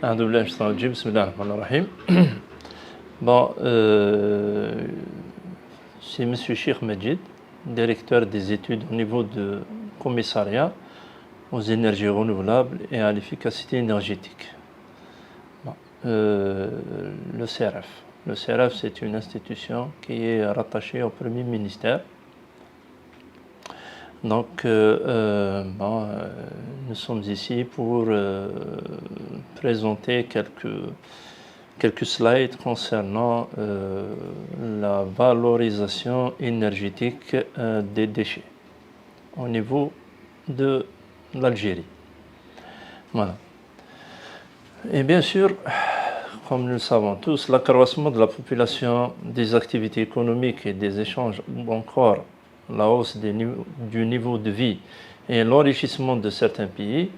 Bismillahirrahmanirrahim. Bon, c'est M. Cheikh Majid, directeur des études au niveau de commissariat aux énergies renouvelables et à l'efficacité énergétique. Bon, le CRF. Le CRF, c'est une institution qui est rattachée au Premier ministère. Donc, nous sommes ici pour présenter quelques slides concernant la valorisation énergétique des déchets au niveau de l'Algérie. Voilà. Et bien sûr, comme nous le savons tous, l'accroissement de la population, des activités économiques et des échanges, ou encore la hausse du niveau de vie et l'enrichissement de certains pays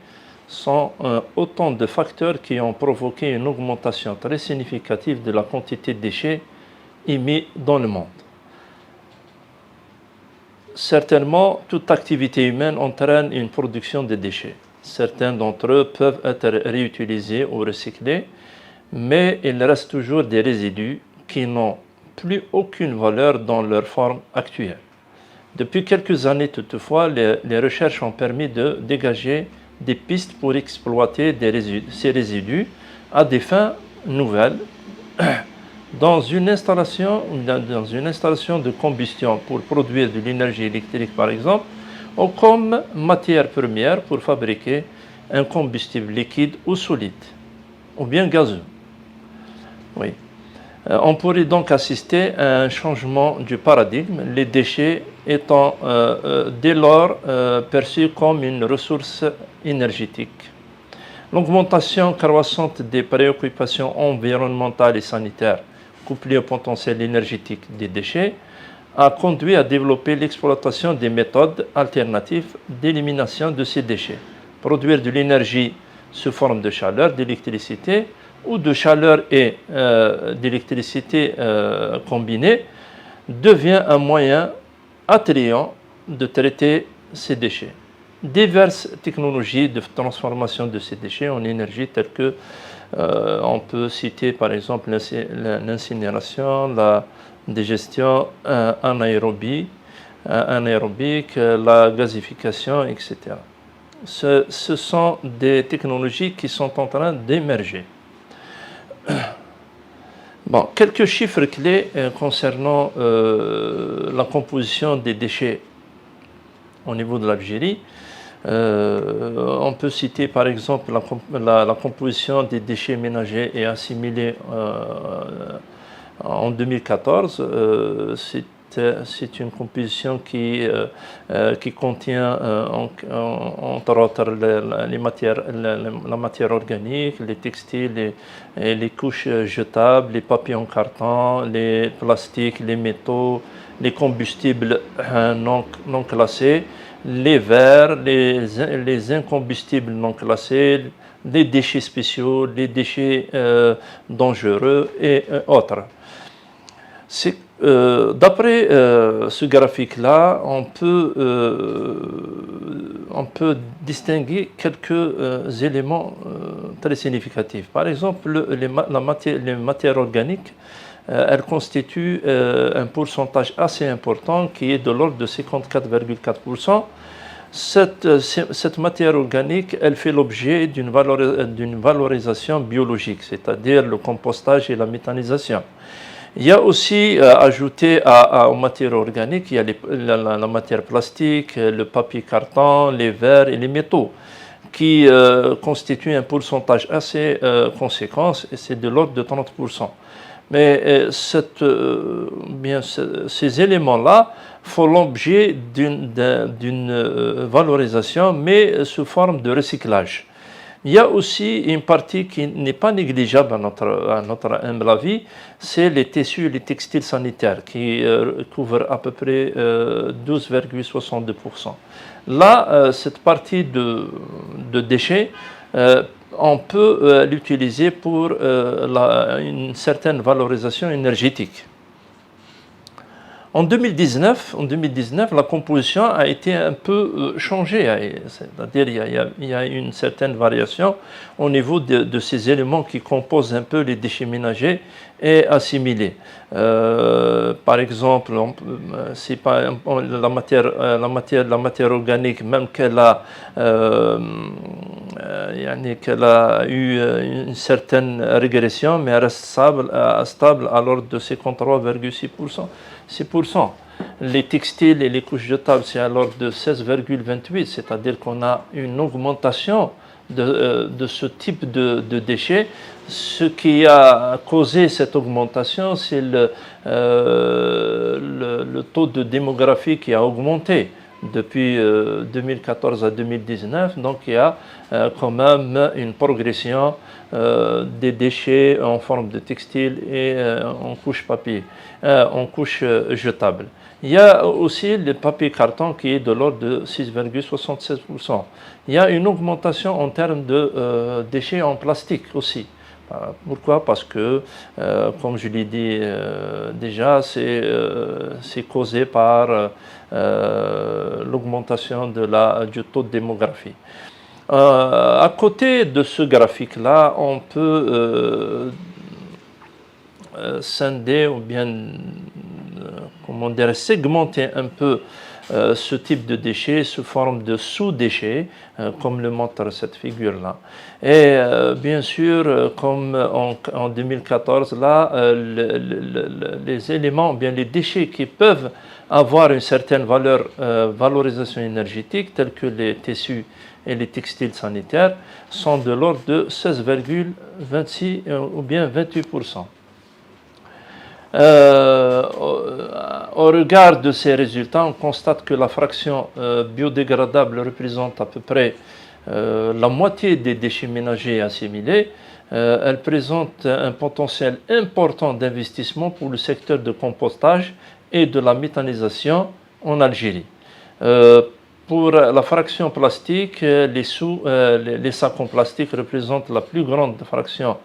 sont autant de facteurs qui ont provoqué une augmentation très significative de la quantité de déchets émis dans le monde. Certainement, toute activité humaine entraîne une production de déchets. Certains d'entre eux peuvent être réutilisés ou recyclés, mais il reste toujours des résidus qui n'ont plus aucune valeur dans leur forme actuelle. Depuis quelques années toutefois, les recherches ont permis de dégager des pistes pour exploiter ces résidus à des fins nouvelles dans une installation de combustion pour produire de l'énergie électrique par exemple, ou comme matière première pour fabriquer un combustible liquide ou solide, ou bien gazeux. Oui. On pourrait donc assister à un changement du paradigme, les déchets étant dès lors perçus comme une ressource énergétique. L'augmentation croissante des préoccupations environnementales et sanitaires, couplée au potentiel énergétique des déchets, a conduit à développer l'exploitation des méthodes alternatives d'élimination de ces déchets. Produire de l'énergie sous forme de chaleur, d'électricité, ou de chaleur et d'électricité combinée devient un moyen attrayant de traiter ces déchets. Diverses technologies de transformation de ces déchets en énergie telles que on peut citer par exemple l'incinération, la digestion anaérobique, la gazification, etc. Ce sont des technologies qui sont en train d'émerger. Bon, quelques chiffres clés concernant la composition des déchets au niveau de l'Algérie. On peut citer par exemple la composition des déchets ménagers et assimilés en 2014. C'est une composition qui contient entre autres la matière organique, les textiles, les couches jetables, les papiers en carton, les plastiques, les métaux, les combustibles non classés, les verres, les incombustibles non classés, les déchets spéciaux, les déchets dangereux et autres. D'après ce graphique-là, on peut distinguer quelques éléments très significatifs. Par exemple, les matières organiques, elles constituent un pourcentage assez important qui est de l'ordre de 54,4%. Cette matière organique, elle fait l'objet d'une valorisation biologique, c'est-à-dire le compostage et la méthanisation. Il y a aussi ajouté aux matières organiques, il y a la matière plastique, le papier carton, les verres et les métaux qui constituent un pourcentage assez conséquent, et c'est de l'ordre de 30%. Mais ces éléments-là font l'objet d'une valorisation, mais sous forme de recyclage. Il y a aussi une partie qui n'est pas négligeable à notre humble avis, c'est les tissus et les textiles sanitaires qui couvrent à peu près 12,62%. Là, cette partie de déchets, on peut l'utiliser pour une certaine valorisation énergétique. En 2019, la composition a été un peu changée, c'est-à-dire il y a une certaine variation au niveau de ces éléments qui composent un peu les déchets ménagers et assimilés. Par exemple, c'est pas la matière organique, même qu'elle a eu une certaine régression, mais elle reste stable à l'ordre de 53,6%. 6%. Les textiles et les couches jetables, c'est à l'ordre de 16,28%, c'est-à-dire qu'on a une augmentation de ce type de déchets. Ce qui a causé cette augmentation, c'est le taux de démographie qui a augmenté depuis 2014 à 2019. Donc il y a quand même une progression des déchets en forme de textile et en couche papier, en couche jetable. Il y a aussi le papier carton qui est de l'ordre de 6,76%. Il y a une augmentation en termes de déchets en plastique aussi. Pourquoi? Parce que, comme je l'ai dit déjà, c'est causé par l'augmentation du taux de démographie. À côté de ce graphique-là, on peut scinder ou bien comment dire, segmenter un peu ce type de déchets sous forme de sous-déchets, comme le montre cette figure-là. Et bien sûr, comme en 2014, là, les éléments, bien les déchets qui peuvent avoir une certaine valorisation énergétique, tels que les tissus et les textiles sanitaires, sont de l'ordre de 16,26 ou bien 28%. Au regard de ces résultats, on constate que la fraction biodégradable représente à peu près la moitié des déchets ménagers assimilés. Elle présente un potentiel important d'investissement pour le secteur de compostage et de la méthanisation en Algérie. Pour la fraction plastique, les sacs en plastique représentent la plus grande fraction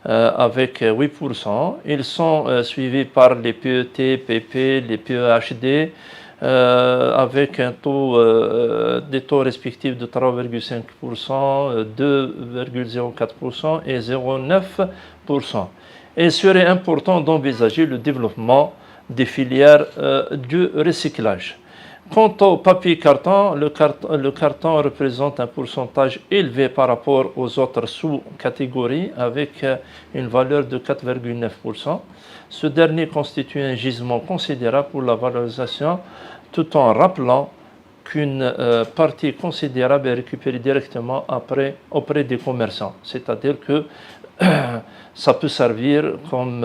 avec 8%. Ils sont suivis par les PET, PP, les PEHD, avec des taux respectifs de 3,5%, 2,04% et 0,9%. Et il serait important d'envisager le développement des filières du recyclage. Quant au papier carton, le carton représente un pourcentage élevé par rapport aux autres sous-catégories avec une valeur de 4,9%. Ce dernier constitue un gisement considérable pour la valorisation tout en rappelant qu'une partie considérable est récupérée directement auprès des commerçants. C'est-à-dire que ça peut servir comme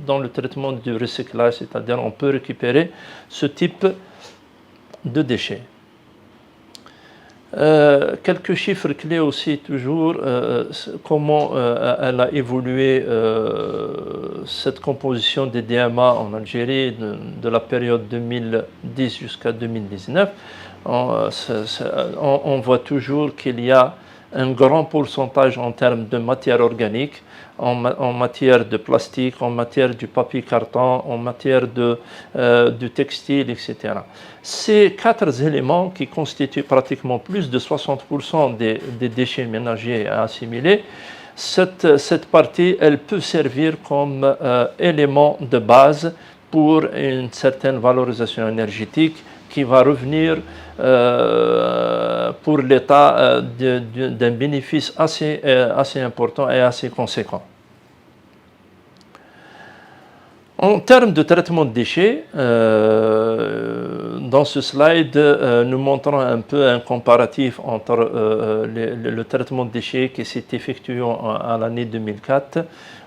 dans le traitement du recyclage, c'est-à-dire on peut récupérer ce type de déchets. Quelques chiffres clés aussi toujours, comment elle a évolué cette composition des DMA en Algérie de la période 2010 jusqu'à 2019. On voit toujours qu'il y a un grand pourcentage en termes de matière organique, en matière de plastique, en matière du papier carton, en matière du textile, etc. Ces quatre éléments qui constituent pratiquement plus de 60% des déchets ménagers à assimiler, cette partie, elle peut servir comme élément de base pour une certaine valorisation énergétique qui va revenir pour l'État d'un bénéfice assez important et assez conséquent. En termes de traitement de déchets, dans ce slide, nous montrons un peu un comparatif entre le traitement de déchets qui s'est effectué à l'année 2004,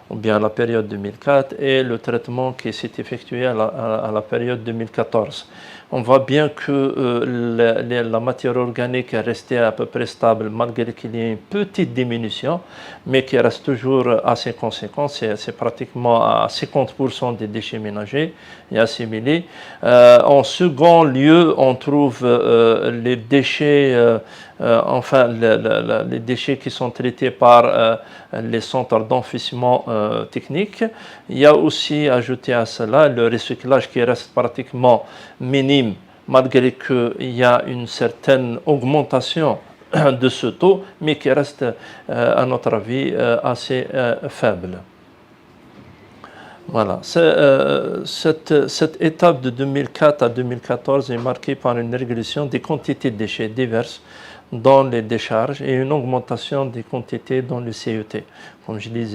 ou bien à la période 2004, et le traitement qui s'est effectué à la période 2014. On voit bien que la matière organique est restée à peu près stable malgré qu'il y ait une petite diminution, mais qui reste toujours assez conséquente. C'est pratiquement à 50% des déchets ménagers et assimilés. En second lieu, on trouve les déchets, les déchets qui sont traités par les centres d'enfouissement technique. Il y a aussi ajouté à cela le recyclage qui reste pratiquement minime, malgré qu'il y a une certaine augmentation de ce taux, mais qui reste, à notre avis, assez faible. Voilà. Cette étape de 2004 à 2014 est marquée par une régulation des quantités de déchets diverses dans les décharges et une augmentation des quantités dans le CET, comme je l'ai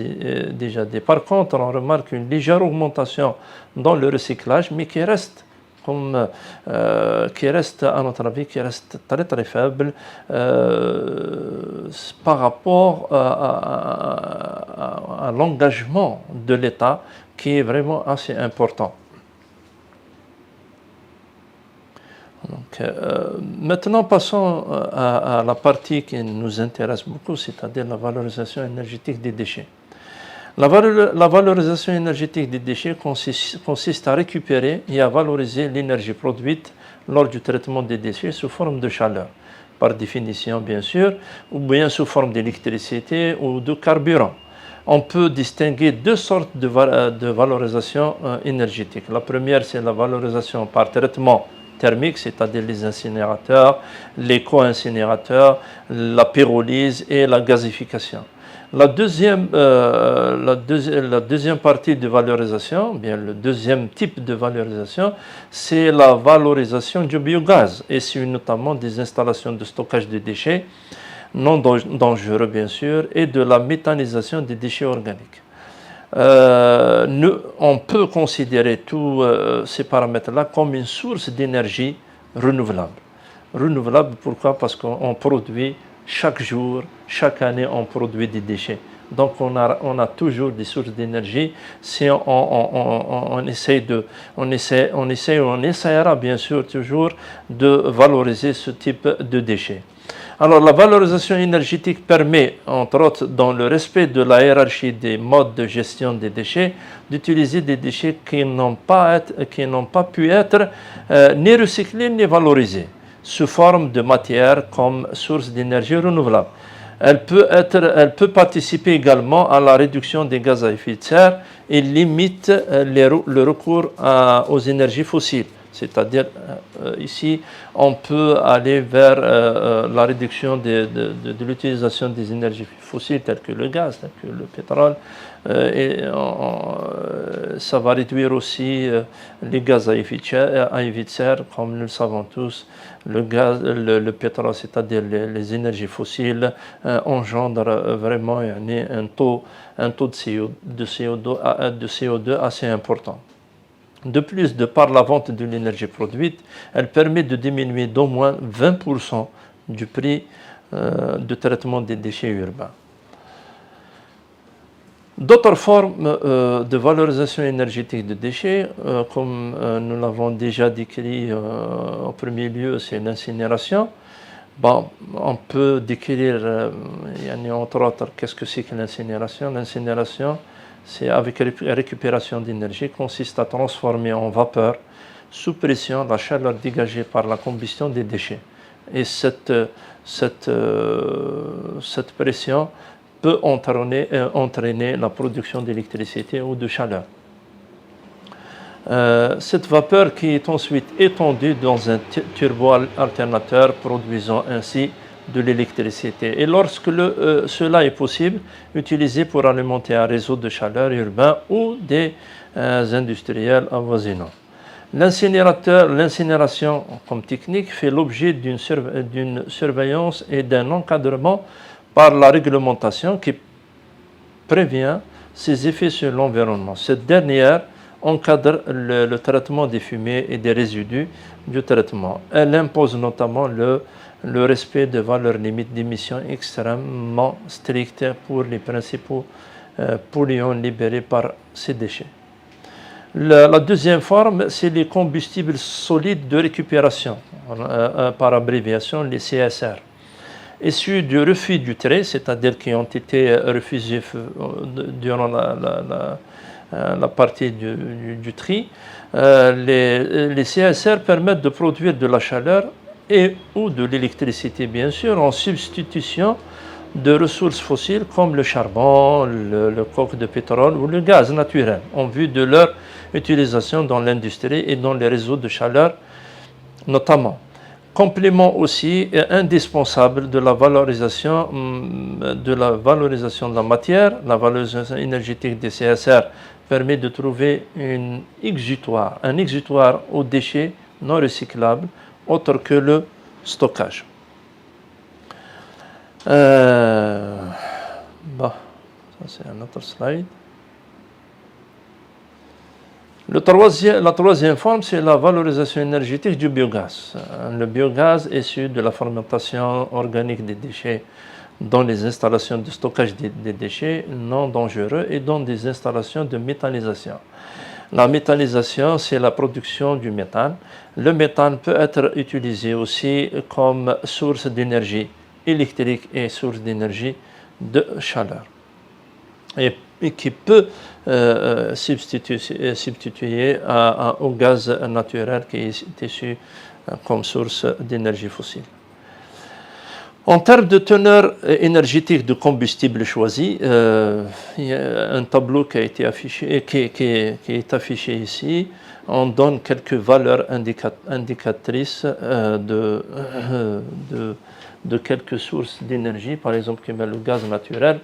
déjà dit. Par contre, on remarque une légère augmentation dans le recyclage, mais qui reste, à notre avis, qui reste très très faible par rapport à l'engagement de l'État, qui est vraiment assez important. Donc, maintenant, passons à la partie qui nous intéresse beaucoup, c'est-à-dire la valorisation énergétique des déchets. La valorisation énergétique des déchets consiste à récupérer et à valoriser l'énergie produite lors du traitement des déchets sous forme de chaleur, par définition bien sûr, ou bien sous forme d'électricité ou de carburant. On peut distinguer deux sortes de valorisation énergétique. La première, c'est la valorisation par traitement thermique, c'est-à-dire les incinérateurs, les co-incinérateurs, la pyrolyse et la gazification. La deuxième partie de valorisation, bien le deuxième type de valorisation, c'est la valorisation du biogaz, issu notamment des installations de stockage de déchets, non dangereux bien sûr, et de la méthanisation des déchets organiques. On peut considérer tous ces paramètres-là comme une source d'énergie renouvelable. Renouvelable, pourquoi? Parce qu'on produit chaque jour, chaque année, on produit des déchets. Donc on a toujours des sources d'énergie. Si on essaiera bien sûr toujours de valoriser ce type de déchets. Alors la valorisation énergétique permet, entre autres, dans le respect de la hiérarchie des modes de gestion des déchets, d'utiliser des déchets qui n'ont pas pu être ni recyclés ni valorisés sous forme de matière comme source d'énergie renouvelable. Elle peut participer également à la réduction des gaz à effet de serre et limite le recours aux énergies fossiles. C'est-à-dire, ici, on peut aller vers la réduction de l'utilisation des énergies fossiles telles que le gaz, telles que le pétrole. Ça va réduire aussi les gaz à effet de serre, comme nous le savons tous. Le pétrole, c'est-à-dire les énergies fossiles, engendrent vraiment un taux de CO2 assez important. De plus, de par la vente de l'énergie produite, elle permet de diminuer d'au moins 20% du prix de traitement des déchets urbains. D'autres formes de valorisation énergétique de déchets, comme nous l'avons déjà décrit en premier lieu, c'est l'incinération. Bon, on peut décrire, entre autres, qu'est-ce que c'est que l'incinération? L'incinération, c'est avec récupération d'énergie, consiste à transformer en vapeur sous pression la chaleur dégagée par la combustion des déchets. Et cette pression peut entraîner la production d'électricité ou de chaleur. Cette vapeur qui est ensuite étendue dans un turbo-alternateur, produisant ainsi de l'électricité. Et lorsque cela est possible, utilisé pour alimenter un réseau de chaleur urbain ou des industriels avoisinants. L'incinération comme technique fait l'objet d'une surveillance et d'un encadrement par la réglementation qui prévient ses effets sur l'environnement. Cette dernière encadre le traitement des fumées et des résidus du traitement. Elle impose notamment le respect de valeurs limites d'émissions extrêmement strictes pour les principaux polluants libérés par ces déchets. La deuxième forme, c'est les combustibles solides de récupération, par abréviation les CSR, issus du refus du trait, c'est-à-dire qui ont été refusés durant la partie du tri. Les CSR permettent de produire de la chaleur et ou de l'électricité, bien sûr, en substitution de ressources fossiles comme le charbon, le coke de pétrole ou le gaz naturel, en vue de leur utilisation dans l'industrie et dans les réseaux de chaleur notamment. Complément aussi indispensable de la valorisation de la matière. La valorisation énergétique des CSR permet de trouver un exutoire aux déchets non recyclables, autre que le stockage. Bon, ça c'est un autre slide. La troisième forme, c'est la valorisation énergétique du biogaz. Le biogaz issu de la fermentation organique des déchets dans les installations de stockage des déchets non dangereux et dans des installations de méthanisation. La méthanisation, c'est la production du méthane. Le méthane peut être utilisé aussi comme source d'énergie électrique et source d'énergie de chaleur. Et qui peut substituer au gaz naturel qui est issu comme source d'énergie fossile. En termes de teneur énergétique de combustible choisi, il y a un tableau qui a été affiché, qui est affiché ici. On donne quelques valeurs indicatrices de quelques sources d'énergie, par exemple comme le gaz naturel.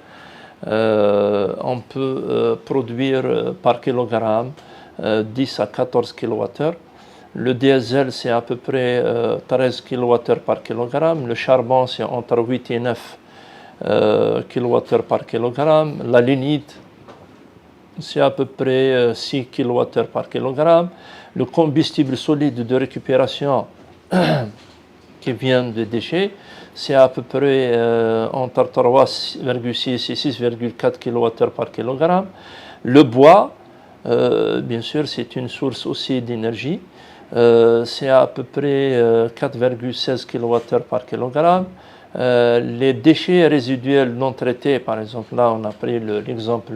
On peut produire par kilogramme 10 à 14 kWh. Le diesel, c'est à peu près 13 kWh par kilogramme. Le charbon, c'est entre 8 et 9 kWh par kilogramme. La lignite, c'est à peu près 6 kWh par kilogramme. Le combustible solide de récupération qui vient des déchets, c'est à peu près entre 3,6 et 6,4 kWh par kilogramme. Le bois, bien sûr, c'est une source aussi d'énergie. C'est à peu près 4,16 kWh par kilogramme. Les déchets résiduels non traités, par exemple, là on a pris l'exemple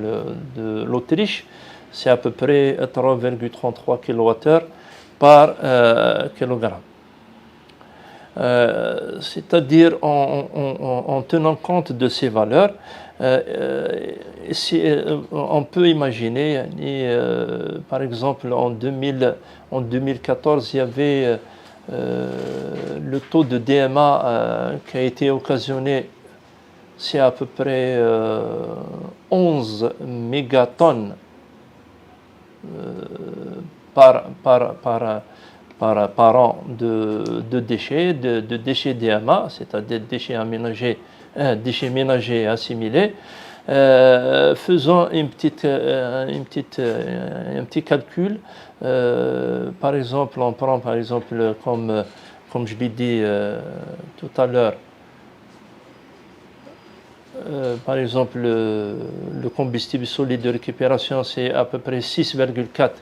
de l'Autriche, c'est à peu près 3,33 kWh par kilogramme. C'est-à-dire en tenant compte de ces valeurs, on peut imaginer, par exemple en 2014, il y avait le taux de DMA qui a été occasionné, c'est à peu près 11 mégatonnes par an de déchets, de déchets DMA, c'est-à-dire déchets ménagers assimilés. Faisons un petit calcul. Par exemple, on prend par exemple comme je l'ai dit tout à l'heure, par exemple le combustible solide de récupération, c'est à peu près 6,4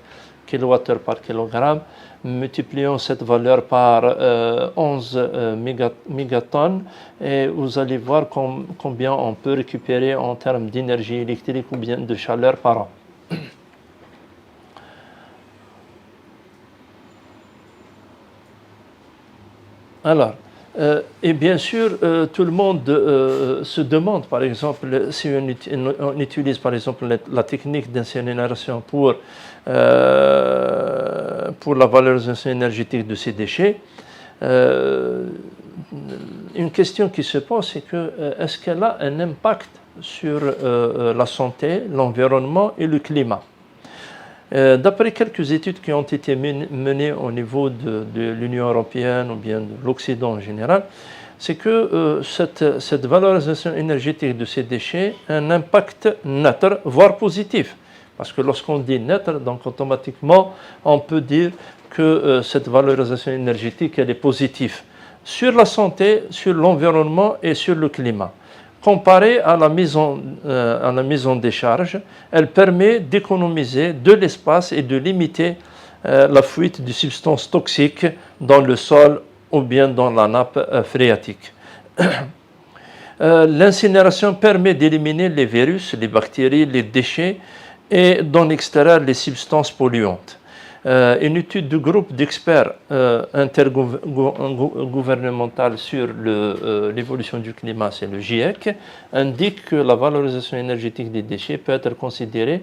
kWh par kilogramme. Multiplions cette valeur par 11 mégatonnes et vous allez voir combien on peut récupérer en termes d'énergie électrique ou bien de chaleur par an. Alors, et bien sûr, tout le monde se demande, par exemple, si on utilise par exemple la technique d'incinération pour la valorisation énergétique de ces déchets, une question qui se pose, c'est que est-ce qu'elle a un impact sur la santé, l'environnement et le climat? D'après quelques études qui ont été menées au niveau de l'Union européenne ou bien de l'Occident en général, c'est que cette valorisation énergétique de ces déchets a un impact neutre, voire positif. Parce que lorsqu'on dit neutre, donc automatiquement, on peut dire que cette valorisation énergétique, elle est positive sur la santé, sur l'environnement et sur le climat. Comparée à la mise en décharge, elle permet d'économiser de l'espace et de limiter la fuite de substances toxiques dans le sol ou bien dans la nappe phréatique. L'incinération permet d'éliminer les virus, les bactéries, les déchets et d'en extraire les substances polluantes. Une étude du groupe d'experts intergouvernemental sur l'évolution du climat, c'est le GIEC, indique que la valorisation énergétique des déchets peut être considérée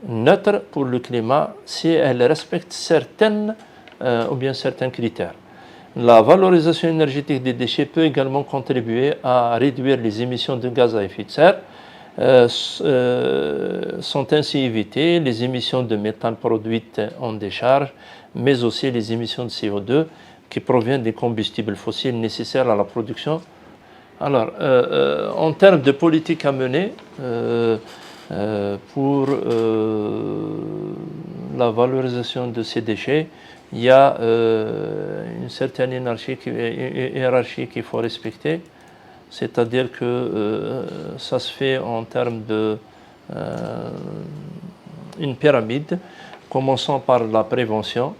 neutre pour le climat si elle respecte certains critères. La valorisation énergétique des déchets peut également contribuer à réduire les émissions de gaz à effet de serre. Sont ainsi évitées les émissions de méthane produites en décharge, mais aussi les émissions de CO2 qui proviennent des combustibles fossiles nécessaires à la production. Alors, en termes de politique à mener pour la valorisation de ces déchets, il y a une certaine hiérarchie qu'il faut respecter. C'est-à-dire que ça se fait en termes d'une pyramide, commençant par la prévention.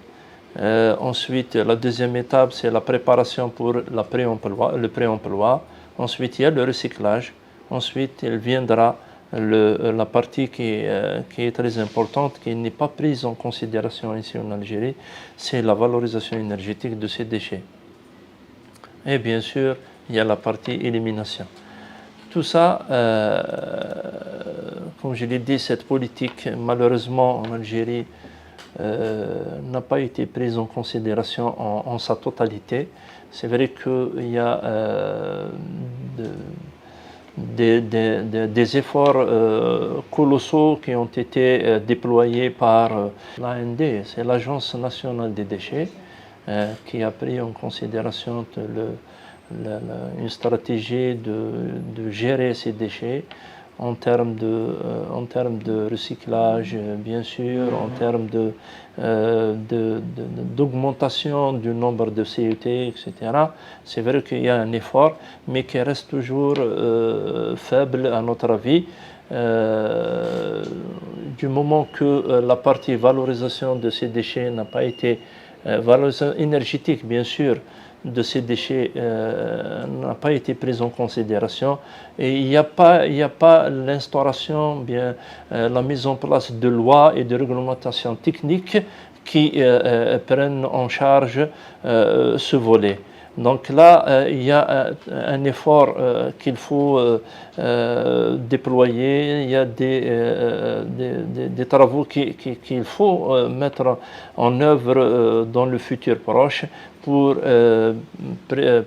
Ensuite, la deuxième étape, c'est la préparation pour le pré-emploi. Ensuite, il y a le recyclage. Ensuite, il viendra la partie qui est très importante, qui n'est pas prise en considération ici en Algérie, c'est la valorisation énergétique de ces déchets. Et bien sûr, il y a la partie élimination. Tout ça, comme je l'ai dit, cette politique, malheureusement, en Algérie, n'a pas été prise en considération en sa totalité. C'est vrai qu'il y a des efforts colossaux qui ont été déployés par l'AND, c'est l'Agence nationale des déchets, qui a pris en considération une stratégie de gérer ces déchets en termes de recyclage, bien sûr, en termes d'augmentation du nombre de CET, etc. C'est vrai qu'il y a un effort, mais qui reste toujours faible à notre avis. Du moment que la partie valorisation de ces déchets n'a pas été valorisation énergétique, bien sûr, de ces déchets n'a pas été prise en considération et il n'y a pas l'instauration, bien la mise en place de lois et de réglementations techniques qui prennent en charge ce volet. Donc là, il y a un effort qu'il faut déployer, il y a des travaux qu'il faut mettre en œuvre dans le futur proche pour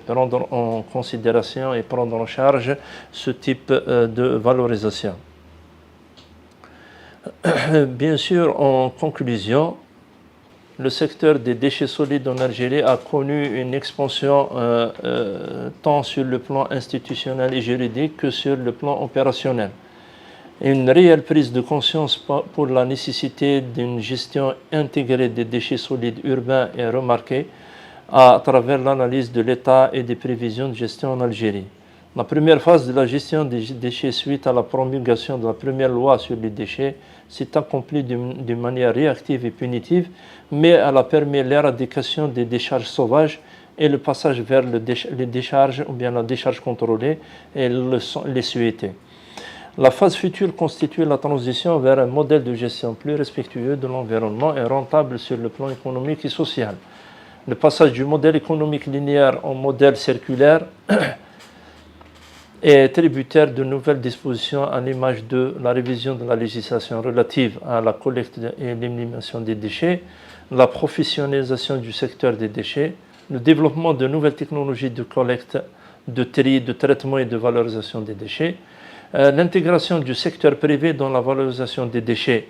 prendre en considération et prendre en charge ce type de valorisation. Bien sûr, en conclusion, le secteur des déchets solides en Algérie a connu une expansion tant sur le plan institutionnel et juridique que sur le plan opérationnel. Une réelle prise de conscience pour la nécessité d'une gestion intégrée des déchets solides urbains est remarquée à travers l'analyse de l'état et des prévisions de gestion en Algérie. La première phase de la gestion des déchets suite à la promulgation de la première loi sur les déchets s'est accomplie d'une manière réactive et punitive, mais elle a permis l'éradication des décharges sauvages et le passage vers les décharges ou bien la décharge contrôlée et les CET. La phase future constitue la transition vers un modèle de gestion plus respectueux de l'environnement et rentable sur le plan économique et social. Le passage du modèle économique linéaire au modèle circulaire est tributaire de nouvelles dispositions à l'image de la révision de la législation relative à la collecte et l'élimination des déchets, la professionnalisation du secteur des déchets, le développement de nouvelles technologies de collecte, de tri, de traitement et de valorisation des déchets, l'intégration du secteur privé dans la valorisation des déchets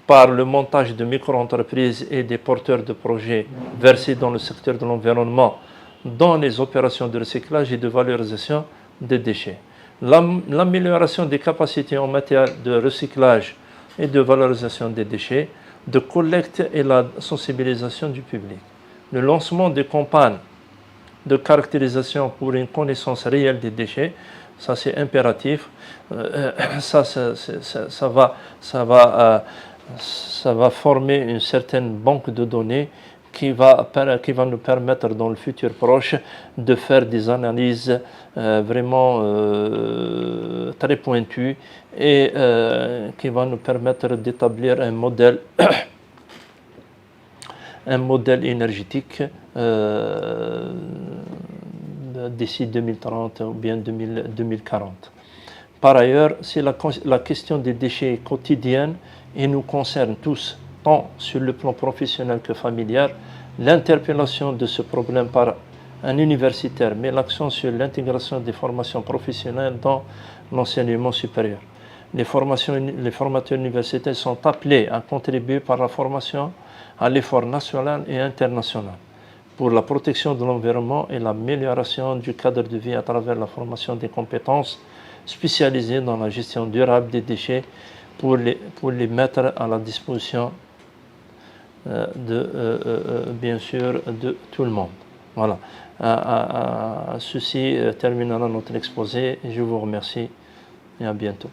par le montage de micro-entreprises et des porteurs de projets versés dans le secteur de l'environnement dans les opérations de recyclage et de valorisation des déchets. L'amélioration des capacités en matière de recyclage et de valorisation des déchets, de collecte et la sensibilisation du public. Le lancement des campagnes de caractérisation pour une connaissance réelle des déchets Ça, c'est impératif. Ça va, ça va former une certaine banque de données qui va nous permettre dans le futur proche de faire des analyses vraiment très pointues et qui va nous permettre d'établir un modèle, un modèle énergétique d'ici 2030 ou bien 2040. Par ailleurs, si la question des déchets est quotidienne et nous concerne tous, tant sur le plan professionnel que familial, l'interpellation de ce problème par un universitaire met l'accent sur l'intégration des formations professionnelles dans l'enseignement supérieur. Les formateurs universitaires sont appelés à contribuer par la formation à l'effort national et international pour la protection de l'environnement et l'amélioration du cadre de vie à travers la formation des compétences spécialisées dans la gestion durable des déchets pour les mettre à la disposition bien sûr de tout le monde. Voilà. Ceci terminera notre exposé. Je vous remercie et à bientôt.